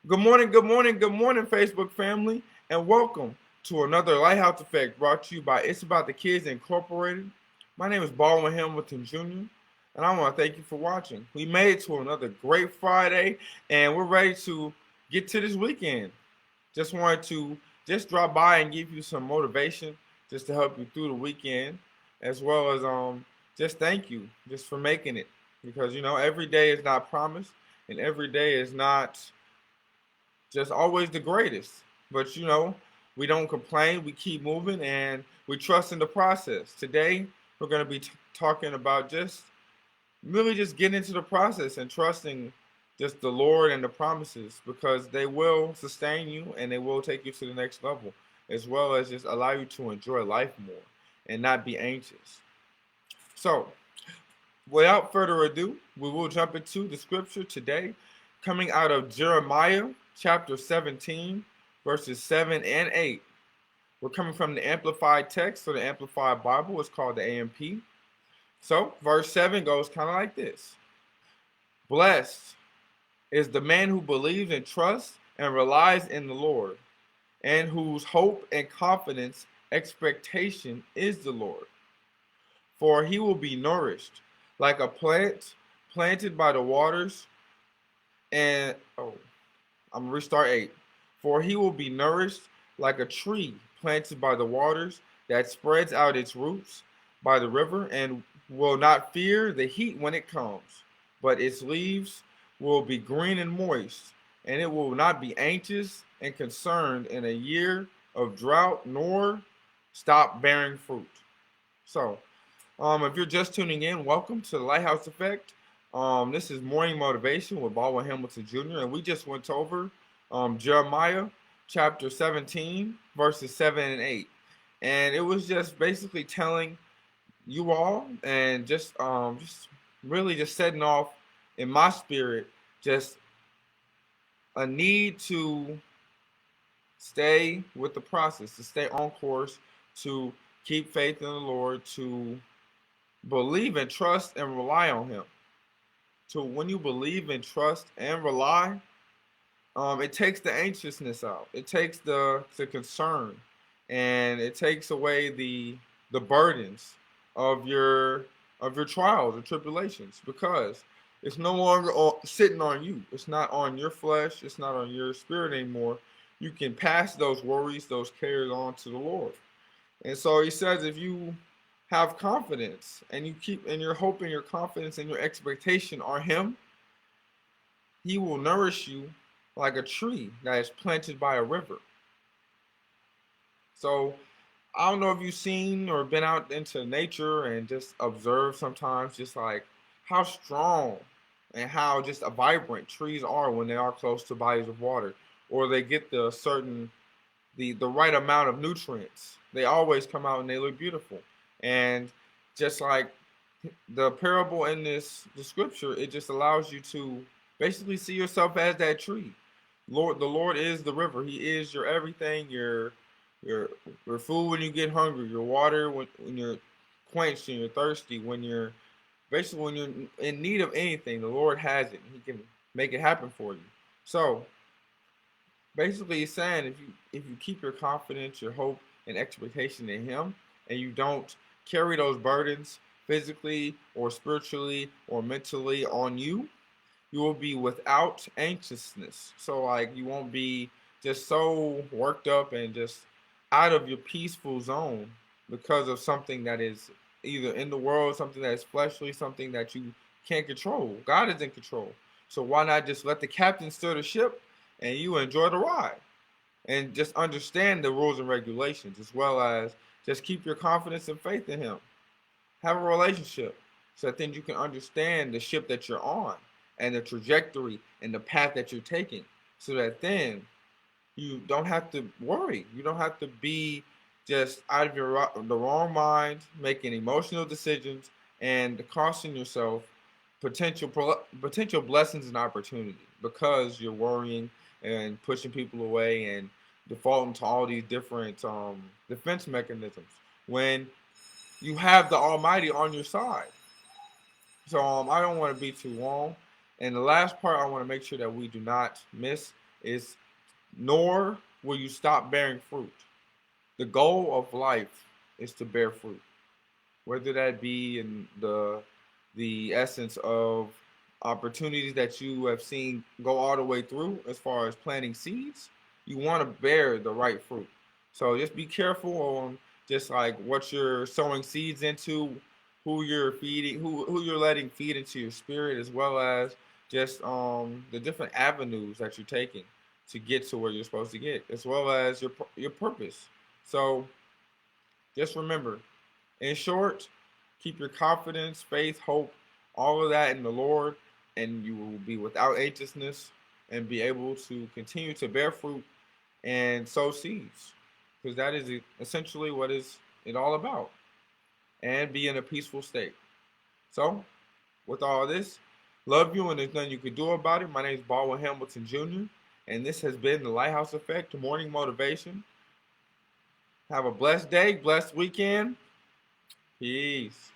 Good morning, Facebook family, and welcome to another Lighthouse Effect brought to you by It's About the Kids Incorporated. My name is Baldwin Hamilton Jr., and I want to thank you for watching. We made it to another great Friday, and we're ready to get to this weekend. Just wanted to just drop by and give you some motivation just to help you through the weekend, as well as just thank you just for making it because every day is not promised and every day is not just always the greatest. But we don't complain. We keep moving and we trust in the process. Today, we're going to be talking about just really just getting into the process and trusting just the Lord and the promises because they will sustain you and they will take you to the next level, as well as just allow you to enjoy life more and not be anxious. So, without further ado, we will jump into the scripture today, coming out of Jeremiah chapter 17, verses 7 and 8. We're coming from the Amplified text, so the Amplified Bible is called the AMP. So, verse 7 goes kind of like this: Blessed is the man who believes and trusts and relies in the Lord, and whose hope and confidence, expectation is the Lord. For he will be nourished like a plant planted by the waters. And I'm gonna restart 8. For he will be nourished like a tree planted by the waters that spreads out its roots by the river and will not fear the heat when it comes, but its leaves will be green and moist, and it will not be anxious and concerned in a year of drought nor stop bearing fruit. So, if you're just tuning in, welcome to the Lighthouse Effect. This is Morning Motivation with Baldwin Hamilton Jr., and we just went over Jeremiah chapter 17, verses 7 and 8. And it was just basically telling you all and just really just setting off in my spirit just a need to stay with the process, to stay on course, to keep faith in the Lord, to believe and trust and rely on Him. So when you believe and trust and rely, it takes the anxiousness out. It takes the concern, and it takes away the burdens of your trials or tribulations because it's no longer sitting on you. It's not on your flesh. It's not on your spirit anymore. You can pass those worries, those cares on to the Lord. And so He says, if you have confidence and you keep and your hope and your confidence and your expectation on Him, He will nourish you like a tree that is planted by a river. So I don't know if you've seen or been out into nature and just observed sometimes just like how strong and how just a vibrant trees are when they are close to bodies of water or they get the right amount of nutrients. They always come out and they look beautiful. And just like the parable in the scripture, it just allows you to basically see yourself as that tree. The Lord is the river. He is your everything. Your your food when you get hungry. Your water when you're quenched and you're thirsty. When you're in need of anything, the Lord has it. He can make it happen for you. So basically, He's saying if you keep your confidence, your hope, and expectation in Him, and you don't carry those burdens physically or spiritually or mentally on you, you will be without anxiousness. So like you won't be just so worked up and just out of your peaceful zone because of something that is either in the world, something that is fleshly, something that you can't control. God is in control. So why not just let the captain steer the ship and you enjoy the ride? And just understand the rules and regulations as well as just keep your confidence and faith in Him. Have a relationship so that then you can understand the ship that you're on and the trajectory and the path that you're taking so that then you don't have to worry. You don't have to be just out of the wrong mind, making emotional decisions and costing yourself potential blessings and opportunity because you're worrying and pushing people away and defaulting to all these different defense mechanisms when you have the Almighty on your side. So I don't want to be too long. And the last part I want to make sure that we do not miss is nor will you stop bearing fruit. The goal of life is to bear fruit, whether that be in the essence of opportunities that you have seen go all the way through as far as planting seeds. You want to bear the right fruit. So just be careful on just like what you're sowing seeds into, who you're feeding, who you're letting feed into your spirit, as well as just the different avenues that you're taking to get to where you're supposed to get, as well as your purpose. So just remember, in short, keep your confidence, faith, hope, all of that in the Lord, and you will be without anxiousness and be able to continue to bear fruit and sow seeds, because that is essentially what is it all about, and be in a peaceful state. So, with all this, love you, and there's nothing you can do about it. My name is Baldwin Hamilton Jr., and this has been the Lighthouse Effect Morning Motivation. Have a blessed day, blessed weekend. Peace.